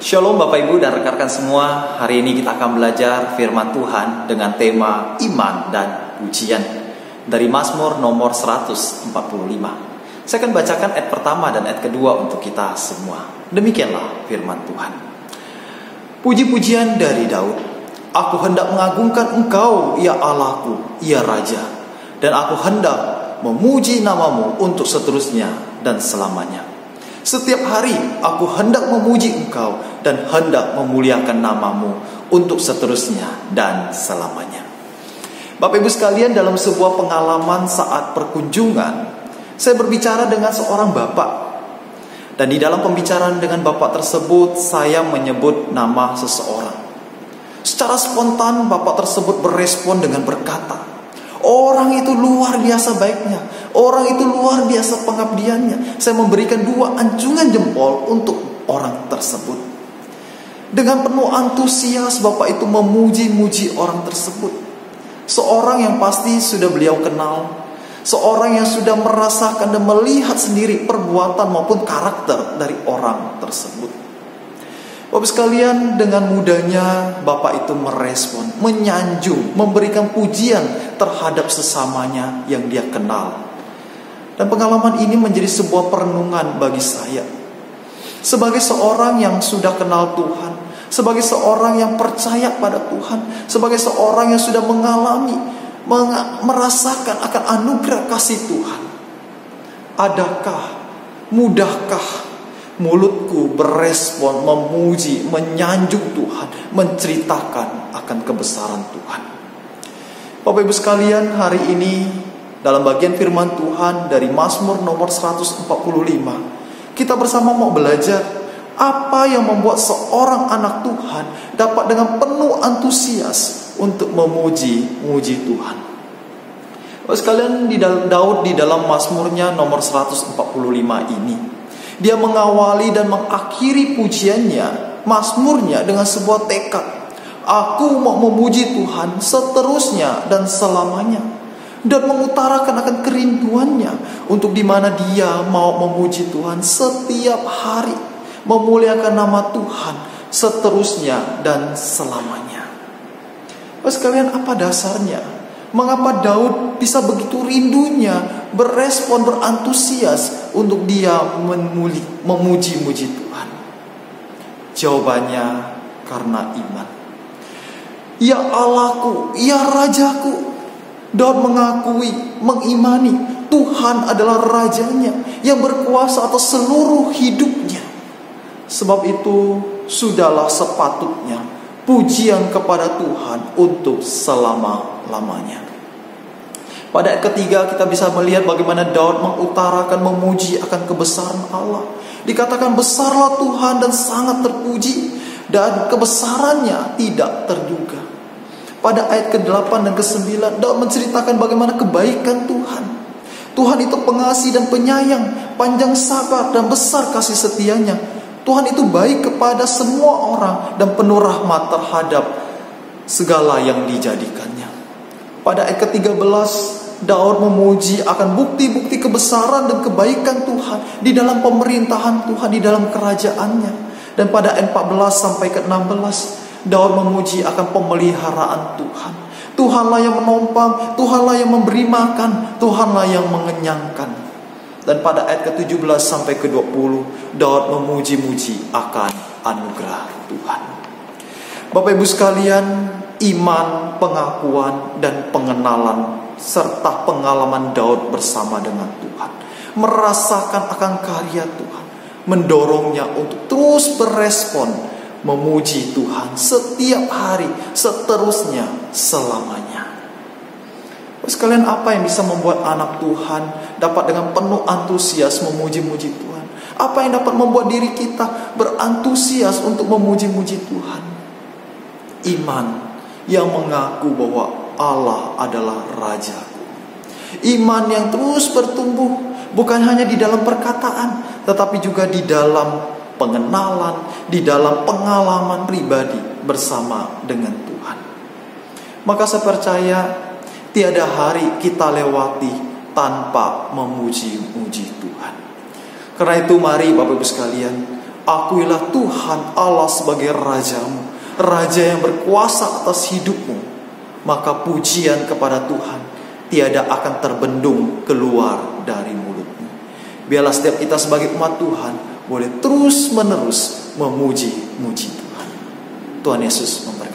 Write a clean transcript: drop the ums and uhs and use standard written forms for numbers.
Shalom Bapak Ibu dan rekan-rekan semua. Hari ini kita akan belajar firman Tuhan dengan tema iman dan pujian dari Mazmur nomor 145. Saya akan bacakan ayat pertama dan ayat kedua untuk kita semua. Demikianlah firman Tuhan. Puji-pujian dari Daud. Aku hendak mengagungkan Engkau, ya Allahku, ya Raja, dan aku hendak memuji namamu untuk seterusnya dan selamanya. Setiap hari aku hendak memuji Engkau dan hendak memuliakan namamu untuk seterusnya dan selamanya. Bapak Ibu sekalian, dalam sebuah pengalaman saat perkunjungan, saya berbicara dengan seorang bapak. Dan di dalam pembicaraan dengan bapak tersebut, saya menyebut nama seseorang. Secara spontan bapak tersebut berespon dengan berkata, orang itu luar biasa baiknya, orang itu luar biasa pengabdiannya. Saya memberikan 2 anjungan jempol untuk orang tersebut. Dengan penuh antusias bapak itu memuji-muji orang tersebut. Seorang yang pasti sudah beliau kenal, seorang yang sudah merasakan dan melihat sendiri perbuatan maupun karakter dari orang tersebut. Bapak sekalian, dengan mudahnya bapak itu merespon, menyanjung, memberikan pujian terhadap sesamanya yang dia kenal. Dan pengalaman ini menjadi sebuah perenungan bagi saya. Sebagai seorang yang sudah kenal Tuhan, sebagai seorang yang percaya pada Tuhan, sebagai seorang yang sudah mengalami, merasakan akan anugerah kasih Tuhan, adakah, mudahkah mulutku berespon, memuji, menyanjung Tuhan, menceritakan akan kebesaran Tuhan? Bapak Ibu sekalian, hari ini dalam bagian firman Tuhan dari Mazmur nomor 145, kita bersama mau belajar apa yang membuat seorang anak Tuhan dapat dengan penuh antusias untuk memuji-muji Tuhan. Bapak sekalian, Daud di dalam Mazmurnya nomor 145 ini, dia mengawali dan mengakhiri pujiannya, mazmurnya dengan sebuah tekad. Aku mau memuji Tuhan seterusnya dan selamanya. Dan mengutarakan akan kerinduannya untuk di mana dia mau memuji Tuhan setiap hari, memuliakan nama Tuhan seterusnya dan selamanya. Sekalian, apa dasarnya? Mengapa Daud bisa begitu rindunya berespon, berantusias untuk dia memuji-muji Tuhan? Jawabannya karena iman. Ya Allahku, ya Rajaku. Daud mengakui, mengimani Tuhan adalah Rajanya yang berkuasa atas seluruh hidupnya. Sebab itu sudahlah sepatutnya pujian kepada Tuhan untuk selama-lamanya. Pada ayat ketiga kita bisa melihat bagaimana Daud mengutarakan, memuji akan kebesaran Allah. Dikatakan besarlah Tuhan dan sangat terpuji, dan kebesarannya tidak terduga. Pada ayat ke-8 dan ke-9 Daud menceritakan bagaimana kebaikan Tuhan. Tuhan itu pengasih dan penyayang, panjang sabar dan besar kasih setianya. Tuhan itu baik kepada semua orang dan penuh rahmat terhadap segala yang dijadikannya. Pada ayat ke-13 Daud memuji akan bukti-bukti kebesaran dan kebaikan Tuhan di dalam pemerintahan Tuhan, di dalam kerajaannya. Dan pada ayat 14 sampai ke-16 Daud memuji akan pemeliharaan Tuhan. Tuhanlah yang menopang, Tuhanlah yang memberi makan, Tuhanlah yang mengenyangkan. Dan pada ayat ke-17 sampai ke-20 Daud memuji-muji akan anugerah Tuhan. Bapak Ibu sekalian, iman, pengakuan, dan pengenalan serta pengalaman Daud bersama dengan Tuhan, merasakan akan karya Tuhan, mendorongnya untuk terus berespon, memuji Tuhan setiap hari, seterusnya, selamanya. Sekalian, apa yang bisa membuat anak Tuhan dapat dengan penuh antusias memuji-muji Tuhan? Apa yang dapat membuat diri kita berantusias untuk memuji-muji Tuhan? Iman yang mengaku bahwa Allah adalah Rajaku. Iman yang terus bertumbuh, bukan hanya di dalam perkataan, tetapi juga di dalam pengenalan, di dalam pengalaman pribadi bersama dengan Tuhan. Maka saya percaya tiada hari kita lewati tanpa memuji-muji Tuhan. Karena itu mari Bapak Ibu sekalian, Akuilah Tuhan Allah sebagai Rajamu, Raja yang berkuasa atas hidupmu. Maka pujian kepada Tuhan tiada akan terbendung keluar dari mulutmu. Biarlah setiap kita sebagai umat Tuhan boleh terus menerus memuji-muji Tuhan. Tuhan Yesus memberkati.